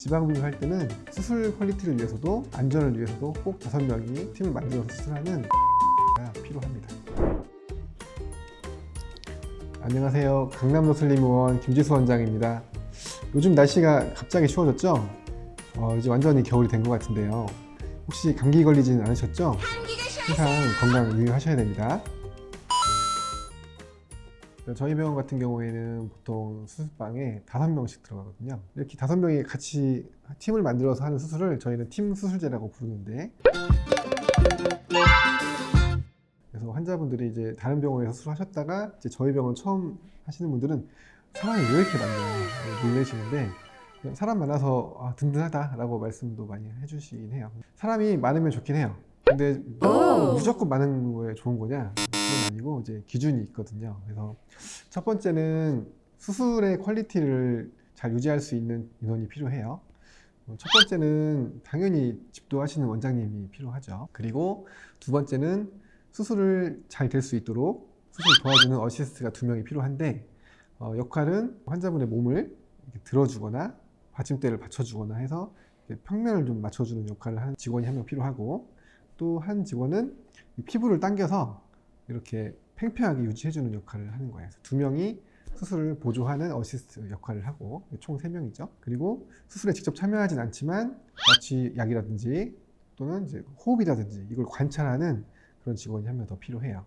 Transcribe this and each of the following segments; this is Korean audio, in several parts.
지방흡입을 할 때는 수술 퀄리티를 위해서도 안전을 위해서도 꼭 5명이 팀을 만들어서 수술하는 가 필요합니다. 안녕하세요. 강남노슬림의원 김지수 원장입니다. 요즘 날씨가 갑자기 추워졌죠? 이제 완전히 겨울이 된 것 같은데요. 혹시 감기 걸리지는 않으셨죠? 항상 건강 유의하셔야 됩니다. 저희 병원 같은 경우에는 보통 수술방에 5명씩 들어가거든요. 이렇게 5명이 같이 팀을 만들어서 하는 수술을 저희는 팀 수술제라고 부르는데, 그래서 환자분들이 이제 다른 병원에서 수술하셨다가 이제 저희 병원 처음 하시는 분들은 사람이 왜 이렇게 많냐 놀라시는데, 사람 많아서 든든하다라고 말씀도 많이 해주시긴 해요. 사람이 많으면 좋긴 해요. 근데 무조건 많은 거에 좋은 거냐? 그건 아니고 이제 기준이 있거든요. 그래서 첫 번째는 수술의 퀄리티를 잘 유지할 수 있는 인원이 필요해요. 첫 번째는 당연히 집도하시는 원장님이 필요하죠. 그리고 두 번째는 수술을 잘 될 수 있도록 수술 도와주는 어시스트가 2명이 필요한데, 역할은 환자분의 몸을 이렇게 들어주거나 받침대를 받쳐주거나 해서 평면을 좀 맞춰주는 역할을 하는 직원이 1명 필요하고, 또 한 직원은 피부를 당겨서 이렇게 팽팽하게 유지해주는 역할을 하는 거예요. 2명이 수술을 보조하는 어시스트 역할을 하고, 총 3명이죠. 그리고 수술에 직접 참여하진 않지만 마취 약이라든지 또는 이제 호흡이라든지 이걸 관찰하는 그런 직원이 1명 더 필요해요.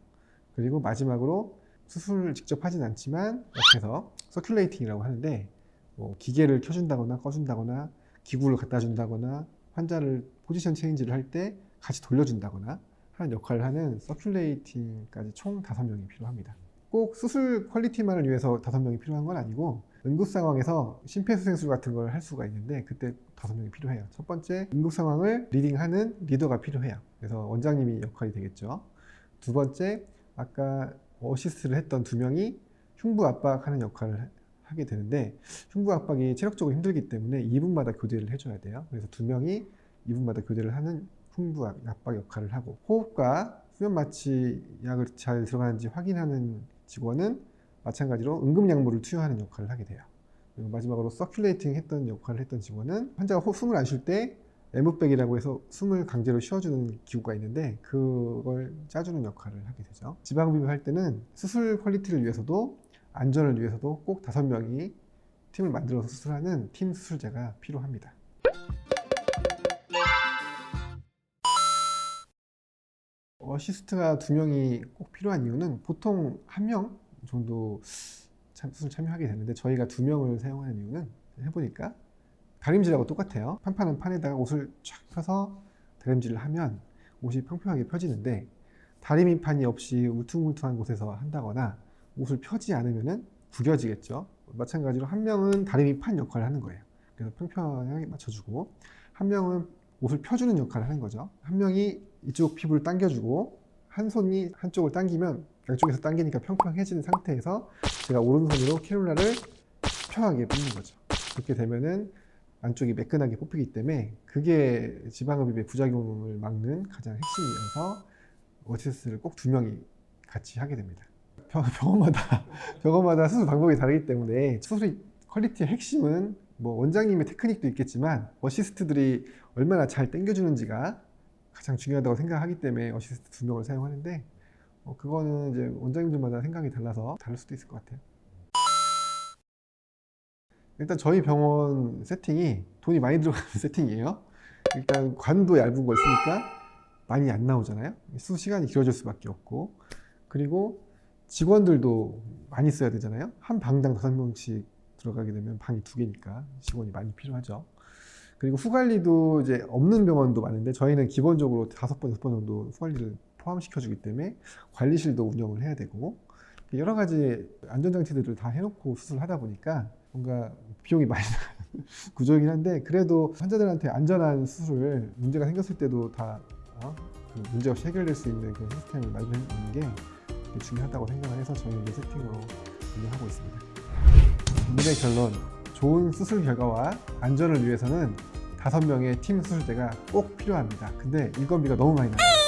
그리고 마지막으로 수술을 직접 하진 않지만 옆에서 서큘레이팅이라고 하는데, 기계를 켜준다거나 꺼준다거나 기구를 갖다 준다거나 환자를 포지션 체인지를 할 때 같이 돌려준다거나 하는 역할을 하는 서큘레이팅까지 총 5명이 필요합니다. 꼭 수술 퀄리티만을 위해서 5명이 필요한 건 아니고, 응급 상황에서 심폐소생술 같은 걸 할 수가 있는데 그때 5명이 필요해요. 첫 번째, 응급 상황을 리딩하는 리더가 필요해요. 그래서 원장님이 역할이 되겠죠. 두 번째, 아까 어시스트를 했던 2명이 흉부 압박하는 역할을 하게 되는데, 흉부 압박이 체력적으로 힘들기 때문에 2분마다 교대를 해줘야 돼요. 그래서 2명이 2분마다 교대를 하는 흉부 압박 역할을 하고, 호흡과 수면 마취 약을 잘 들어가는지 확인하는 직원은 마찬가지로 응급약물을 투여하는 역할을 하게 돼요. 그리고 마지막으로 서큘레이팅 했던 역할을 했던 직원은 환자가 숨을 안 쉴 때 에모백이라고 해서 숨을 강제로 쉬어주는 기구가 있는데 그걸 짜주는 역할을 하게 되죠. 지방흡입을 할 때는 수술 퀄리티를 위해서도 안전을 위해서도 꼭 5명이 팀을 만들어서 수술하는 팀 수술제가 필요합니다. 어시스트가 2명이 꼭 필요한 이유는 보통 1명 정도 수술 참여하게 되는데, 저희가 2명을 사용하는 이유는 해보니까 다림질하고 똑같아요. 판판한 판에다가 옷을 쫙 펴서 다림질을 하면 옷이 평평하게 펴지는데, 다리미판이 없이 울퉁불퉁한 곳에서 한다거나 옷을 펴지 않으면 구겨지겠죠. 마찬가지로 1명은 다리미판 역할을 하는 거예요. 그래서 평평하게 맞춰주고, 1명은 옷을 펴주는 역할을 하는 거죠. 1명이 이쪽 피부를 당겨주고, 한 손이 한쪽을 당기면 양쪽에서 당기니까 평평해지는 상태에서 제가 오른손으로 캐놀라를 평평하게 뽑는 거죠. 그렇게 되면은 안쪽이 매끈하게 뽑히기 때문에 그게 지방흡입의 부작용을 막는 가장 핵심이어서 어시스트를 꼭 2명이 같이 하게 됩니다. 병원마다 수술 방법이 다르기 때문에 수술 퀄리티의 핵심은 원장님의 테크닉도 있겠지만 어시스트들이 얼마나 잘 당겨주는지가 가장 중요하다고 생각하기 때문에 어시스트 2명을 사용하는데, 그거는 이제 원장님들마다 생각이 달라서 다를 수도 있을 것 같아요. 일단 저희 병원 세팅이 돈이 많이 들어가는 세팅이에요. 일단 관도 얇은 걸 쓰니까 많이 안 나오잖아요. 수술 시간이 길어질 수밖에 없고, 그리고 직원들도 많이 써야 되잖아요. 한 방당 5명씩 들어가게 되면 방이 2개니까 직원이 많이 필요하죠. 그리고 후관리도 이제 없는 병원도 많은데, 저희는 기본적으로 5번, 6번 정도 후관리를 포함시켜주기 때문에 관리실도 운영을 해야 되고, 여러 가지 안전장치들을 다 해놓고 수술을 하다 보니까 뭔가 비용이 많이 나가는 구조이긴 한데, 그래도 환자들한테 안전한 수술을 문제가 생겼을 때도 다 문제 없이 해결될 수 있는 그런 시스템을 마련해 놓는 게 중요하다고 생각을 해서 저희는 이 세팅으로 운영하고 있습니다. 오늘의 결론, 좋은 수술 결과와 안전을 위해서는 5명의 팀 수술제가 꼭 필요합니다. 근데 인건비가 너무 많이 나요.